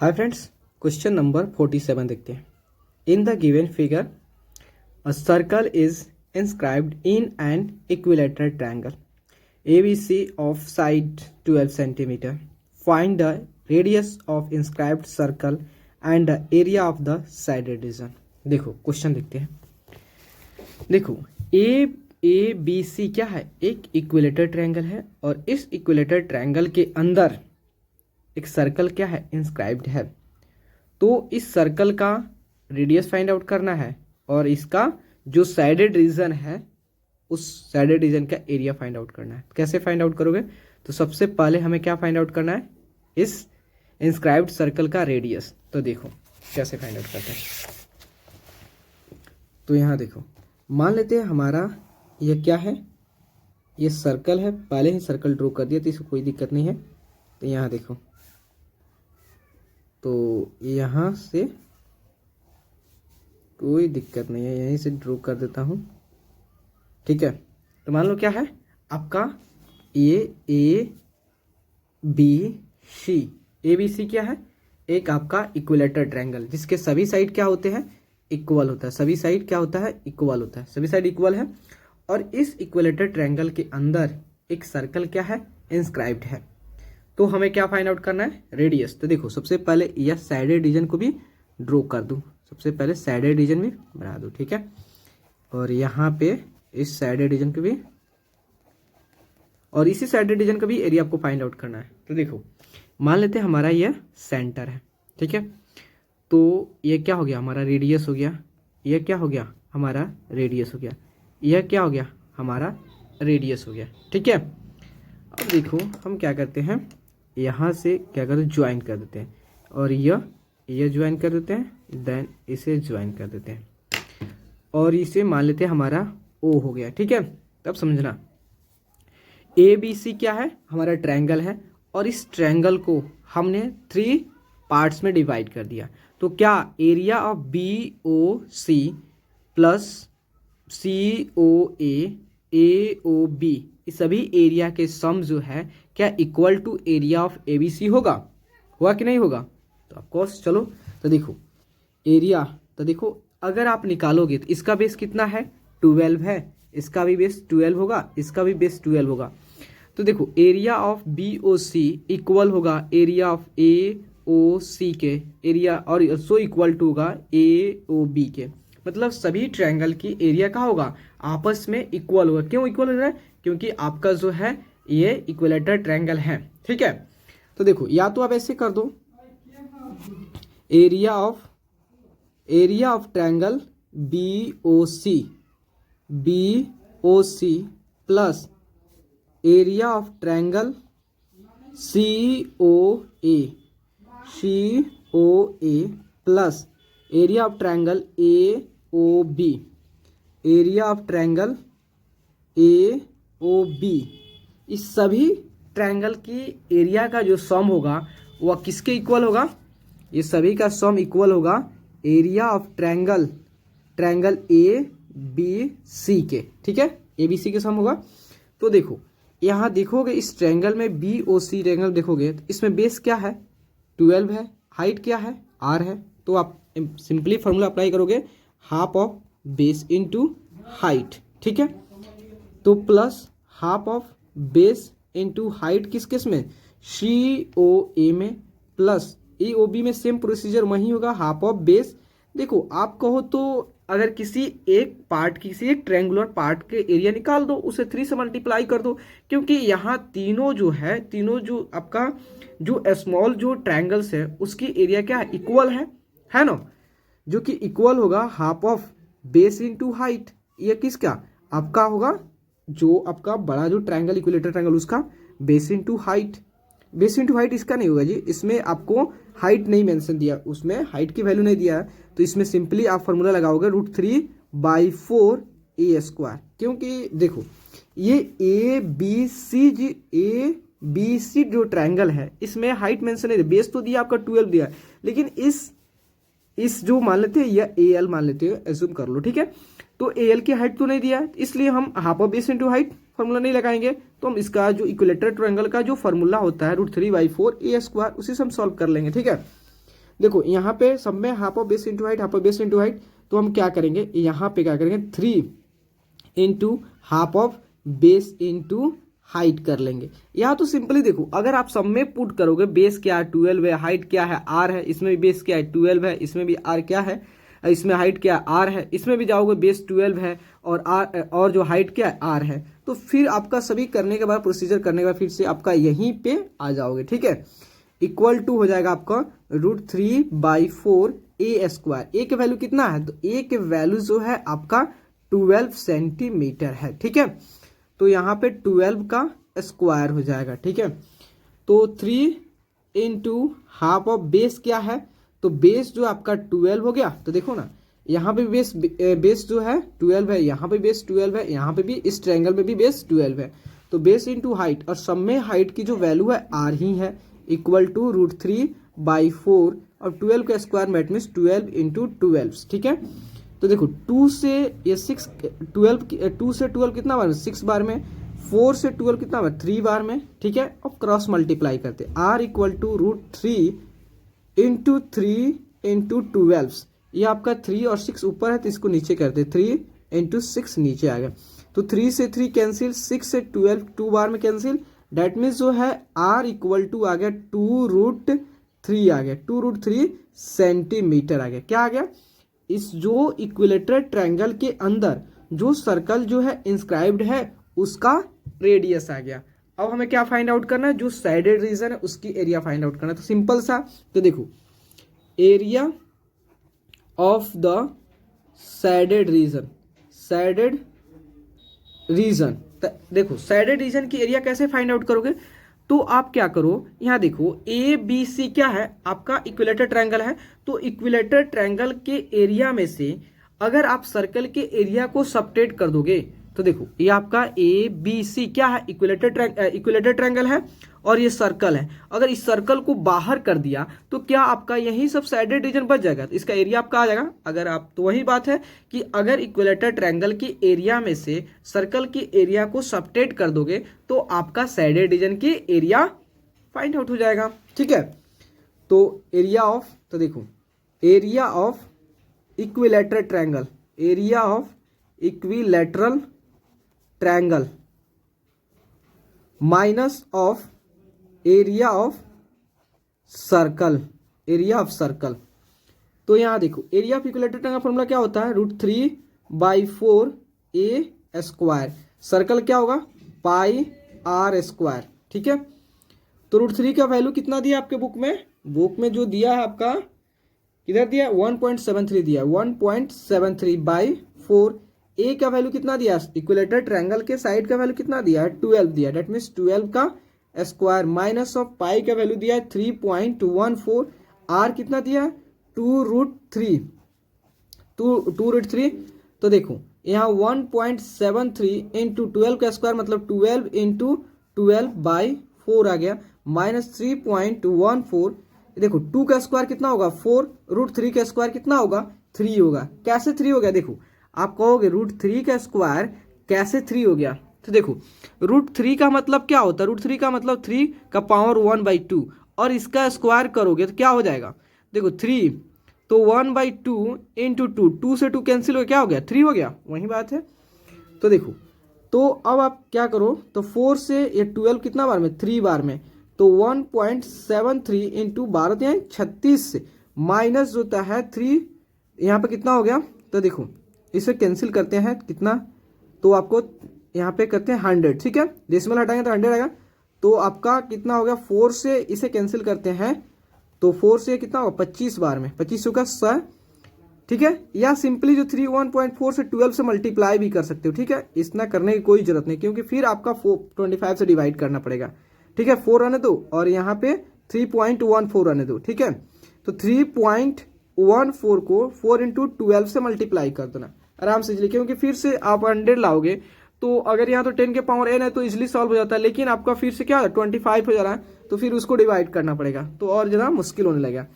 Hi friends, question number 47 देखते हैं। In the given figure a circle is inscribed in an equilateral triangle ABC of side 12 centimeter. Find the radius of inscribed circle and the area of the sided region. देखो question देखते हैं। देखो ABC क्या है? एक equilateral triangle है और इस इक्विलेटर ट्रायंगल के अंदर एक सर्कल क्या है? इंस्क्राइब्ड है। तो इस सर्कल का रेडियस फाइंड आउट करना है और इसका जो साइडेड रीजन है उस साइडेड रीजन का एरिया फाइंड आउट करना है। कैसे फाइंड आउट करोगे? तो सबसे पहले हमें क्या फाइंड आउट करना है? इस इंस्क्राइब्ड सर्कल का रेडियस। तो देखो कैसे फाइंड आउट करते हैं। तो यहाँ देखो, मान लेते हैं हमारा ये क्या है? ये सर्कल है। पहले ही सर्कल ड्रॉ कर दिया तो इसको कोई दिक्कत नहीं है। तो यहाँ देखो, तो यहाँ से कोई दिक्कत नहीं है, यहीं से ड्रॉ कर देता हूँ। ठीक है, तो मान लो क्या है आपका ABC क्या है? एक आपका इक्विलेटर ट्रायंगल जिसके सभी साइड क्या होते हैं? इक्वल होता है। सभी साइड क्या होता है? इक्वल होता है। सभी साइड इक्वल है और इस इक्विलेटर ट्रायंगल के अंदर एक सर्कल क्या है? इंस्क्राइब्ड है। तो हमें क्या फाइंड आउट करना है? रेडियस। तो देखो सबसे पहले यह साइडेड रीजन को भी ड्रॉ कर दूं। सबसे पहले साइडेड रीजन भी बना दूं। ठीक है, और यहाँ पे इस साइडेड रीजन को भी और इसी साइडेड रीजन का भी एरिया आपको फाइंड आउट करना है। तो देखो मान लेते हैं हमारा यह सेंटर है। ठीक है, तो ये क्या हो गया? हमारा रेडियस हो गया। यह क्या हो गया? हमारा रेडियस हो गया। यह क्या हो गया? हमारा रेडियस हो गया। ठीक है, अब देखो हम क्या करते हैं, यहाँ से क्या करते हैं? ज्वाइन कर देते हैं और यह ज्वाइन कर देते हैं, देन इसे ज्वाइन कर देते हैं और इसे मान लेते हैं हमारा ओ हो गया। ठीक है, तब समझना ABC क्या है? हमारा ट्रायंगल है और इस ट्रायंगल को हमने 3 पार्ट्स में डिवाइड कर दिया। तो क्या area of BOC plus COA AOB इस सभी एरिया के सम जो है क्या equal to area of ABC होगा? हुआ कि नहीं होगा? तो ऑफकोर्स चलो, तो देखो एरिया, तो देखो अगर आप निकालोगे तो इसका बेस कितना है? 12 है। इसका भी बेस 12 होगा, इसका भी बेस 12 होगा। तो देखो एरिया ऑफ BOC इक्वल होगा एरिया ऑफ AOC के एरिया और सो इक्वल टू होगा AOB के। मतलब सभी ट्रायंगल की एरिया का होगा आपस में इक्वल होगा। क्यों इक्वल हो रहा है? क्योंकि आपका जो है ये इक्विलेटर ट्रायंगल है। ठीक है, तो देखो या तो आप ऐसे कर दो, area of triangle BOC plus area of triangle COA plus area of triangle AOB इस सभी ट्रायंगल की एरिया का जो सम होगा वह किसके इक्वल होगा? ये सभी का सम इक्वल होगा एरिया ऑफ ट्रायंगल ABC के। ठीक है, ABC के सम होगा। तो देखो यहाँ देखोगे इस ट्रायंगल में BOC ट्रायंगल देखोगे तो इसमें बेस क्या है? 12 है। हाइट क्या है? R है। तो आप सिंपली फॉर्मूला अप्लाई करोगे, half of base into height. ठीक है, तो plus half of base into height किस केस में? COA में प्लस AOB में सेम प्रोसीजर वही होगा, हाफ ऑफ बेस। देखो आप कहो तो अगर किसी एक ट्रायंगुलर पार्ट के एरिया निकाल दो, उसे 3 से मल्टीप्लाई कर दो, क्योंकि यहाँ तीनों जो आपका जो स्मॉल जो ट्रायंगल्स है उसकी एरिया क्या है? इक्वल है ना, जो कि इक्वल होगा half of base into height. ये किसका? आपका होगा जो आपका बड़ा जो ट्रायंगल इक्विलेटर ट्रायंगल उसका base into height. Base into height इसका नहीं होगा जी, इसमें आपको हाइट नहीं मेंशन दिया, उसमें हाइट की वैल्यू नहीं दिया है। तो इसमें सिंपली आप फॉर्मूला लगाओगे √3/4 A²। क्योंकि देखो ये ABC जो ट्रायंगल है इसमें हाइट मेंशन नहीं दिया, बेस तो दिया आपका 12 दिया, लेकिन इस जो मान लेते हैं यह AL मान लेते हैं, एज्यूम कर लो। ठीक है, तो AL की हाइट तो नहीं दिया है, इसलिए हम half of base into height formula नहीं लगाएंगे। तो हम इसका जो इक्विलेटर ट्रायंगल का जो फॉर्मूला होता है √3/4 A² उसी से हम सॉल्व कर लेंगे। ठीक है, देखो यहाँ पे सब में half of base into height, half of base into height, तो हम क्या करेंगे यहाँ पे क्या करेंगे 3 into half of base into height कर लेंगे। यहाँ तो सिंपली देखो अगर आप सब में पुट करोगे बेस क्या है 12 है, हाइट क्या है r है, इसमें भी बेस क्या है 12 है, इसमें भी r क्या है, इसमें हाइट क्या है r है, इसमें भी जाओगे बेस 12 है और r और जो हाइट क्या है r है, तो फिर आपका सभी करने के बाद प्रोसीजर करने के बाद फिर से आपका यहीं पे आ जाओगे। ठीक है, इक्वल टू हो जाएगा आपका √3/4 a स्क्वायर। ए के वैल्यू कितना है, तो ए के वैल्यू जो है आपका 12 सेंटीमीटर है। ठीक है, तो यहाँ पे 12 का स्क्वायर हो जाएगा। ठीक है, तो 3 इंटू हाफ ऑफ बेस क्या है, तो बेस जो आपका 12 हो गया, तो देखो ना यहाँ पे बेस जो है 12 है, यहाँ पे बेस 12 है, यहाँ पे भी इस ट्रायंगल में भी बेस 12 है, तो बेस इंटू हाइट और सब में हाइट की जो वैल्यू है r ही है, इक्वल टू √3/4 और 12 का स्क्वायर मेट मीन्स 12 इंटू 12। ठीक है, तो देखो 2 से ये 6 12 2 से 12 कितना बार में 6 बार में, 4 से 12 कितना बार 3 बार में। ठीक है, अब क्रॉस मल्टीप्लाई करते r equal to √3 into 3 into 12। ये आपका 3 और 6 ऊपर है तो इसको नीचे करते 3 इंटू 6 नीचे आ गया, तो 3 से 3 कैंसिल, 6 से 12 2 बार में कैंसिल, डेट मीन्स जो है r इक्वल टू आ गया 2√3 आ गया, 2√3 सेंटीमीटर आ गया। क्या आ गया, इस जो इक्विलेटरल ट्रायंगल के अंदर जो सर्कल जो है इंस्क्राइब्ड है उसका रेडियस आ गया। अब हमें क्या फाइंड आउट करना है, जो साइडेड रीजन है उसकी एरिया फाइंड आउट करना है। तो सिंपल सा, तो देखो area of the shaded region, देखो साइडेड रीजन की एरिया कैसे फाइंड आउट करोगे, तो आप क्या करो यहाँ देखो ABC क्या है आपका इक्विलेटर ट्रायंगल है, तो इक्विलेटर ट्रायंगल के एरिया में से अगर आप सर्कल के एरिया को सबट्रैक्ट कर दोगे, तो देखो ये आपका ABC क्या है इक्विलेटर ट्रायंगल है और ये सर्कल है, अगर इस सर्कल को बाहर कर दिया तो क्या आपका यही सब साइडेड रीजन बच जाएगा, तो इसका एरिया आपका आ जाएगा। अगर आप तो वही बात है कि अगर इक्विलेटर ट्रायंगल के एरिया में से सर्कल के एरिया को सबट्रैक्ट कर दोगे तो आपका साइडेड रीजन की एरिया फाइंड आउट हो जाएगा। ठीक है, तो एरिया ऑफ, तो देखो area of equilateral triangle, area of equilateral triangle minus of area of circle, तो यहां देखो area of equilateral triangle formula क्या होता है, √3/4 a स्क्वायर, सर्कल क्या होगा πr स्क्वायर। ठीक है, तो √3 का वैल्यू कितना दिया आपके बुक में जो दिया है आपका किधर दिया 1.73 दिया, 1.73/4 ए का वैल्यू कितना दिया, इक्विलेटर ट्रायंगल के साइड का वैल्यू कितना दिया है 12 दिया, डेट मीन्स 12 का स्क्वायर माइनस ऑफ पाई का वैल्यू दिया है 3.14, आर कितना दिया है 2√3, तो देखो यहाँ 1.73 इंटू 12 का स्क्वायर मतलब 12 इंटू 12/4 आ गया, माइनस 3.14, देखो 2 का स्क्वायर कितना होगा 4, √3 का स्क्वायर कितना होगा 3 होगा। कैसे 3 हो गया, देखो आप कहोगे √3 का स्क्वायर कैसे 3 हो गया, तो देखो √3 का मतलब क्या होता है, √3 का मतलब 3 का पावर 1/2 और इसका स्क्वायर करोगे तो क्या हो जाएगा, देखो 3 तो 1/2 इंटू 2 से 2 कैंसिल हो, क्या हो गया 3 हो गया, वही बात है। तो देखो तो अब आप क्या करो, तो 4 से ये 12 कितना बार में 3 बार में, तो 1.73 इंटू 12 तो यहाँ 36 से माइनस जो होता है 3 यहाँ पे कितना हो गया, तो देखो इसे कैंसिल करते हैं कितना, तो आपको यहाँ पे करते हैं 100। ठीक है, डेसिमल हटाएंगे तो 100 आएगा, तो आपका कितना हो गया 4 से इसे कैंसिल करते हैं तो 4 से कितना होगा 25 बार में, 25 होगा 100। ठीक है, या सिंपली जो 3 1.4 से 12 से मल्टीप्लाई भी कर सकते हो। ठीक है, इतना करने की कोई जरूरत नहीं क्योंकि फिर आपका 25 से डिवाइड करना पड़ेगा। ठीक है, 4 रहने दो और यहाँ पे 3.14 रहने दो। ठीक है, तो 3.14 को 4 इंटू 12 से मल्टीप्लाई कर देना आराम से, क्योंकि फिर से आप 100 लाओगे तो अगर यहाँ तो 10 के पावर n है तो इजिली सॉल्व हो जाता है, लेकिन आपका फिर से क्या है 25 हो जा रहा है तो फिर उसको डिवाइड करना पड़ेगा तो और ज़्यादा मुश्किल होने लगेगा।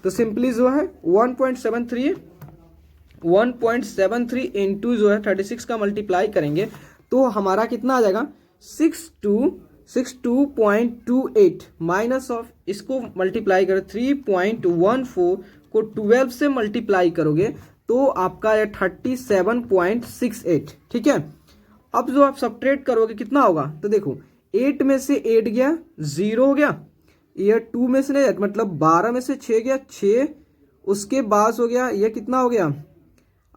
तो सिंपली जो है 1.73 इंटू जो है 36 का मल्टीप्लाई करेंगे तो हमारा कितना आ जाएगा 62 62.28 माइनस ऑफ, इसको मल्टीप्लाई करो 3.14 को 12 से मल्टीप्लाई करोगे तो आपका है 37.68। ठीक है, अब जो आप सब्ट्रैक्ट करोगे कितना होगा, तो देखो 8 में से 8 गया 0 हो गया, ये 2 में से नहीं मतलब 12 में से 6 गया 6, उसके बाद हो गया ये कितना हो गया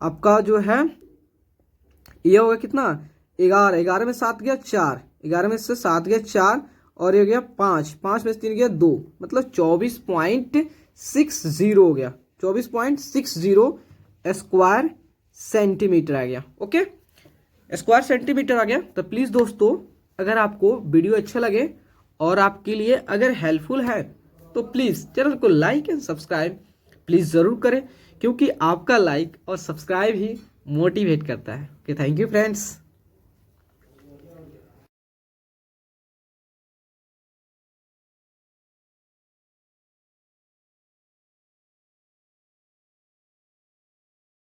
आपका जो है ये होगा कितना 11, 11 में 7 गया 4, 11 में से 7 गया 4 और ये गया 5, 5 में से 3 गया 2, मतलब 24.60 हो गया, 24.60 स्क्वायर सेंटीमीटर आ गया। ओके, स्क्वायर सेंटीमीटर आ गया। तो प्लीज़ दोस्तों, अगर आपको वीडियो अच्छा लगे और आपके लिए अगर हेल्पफुल है तो प्लीज़ चैनल को लाइक एंड सब्सक्राइब प्लीज़ ज़रूर करें, क्योंकि आपका लाइक और सब्सक्राइब ही मोटिवेट करता है। Okay, thank you friends.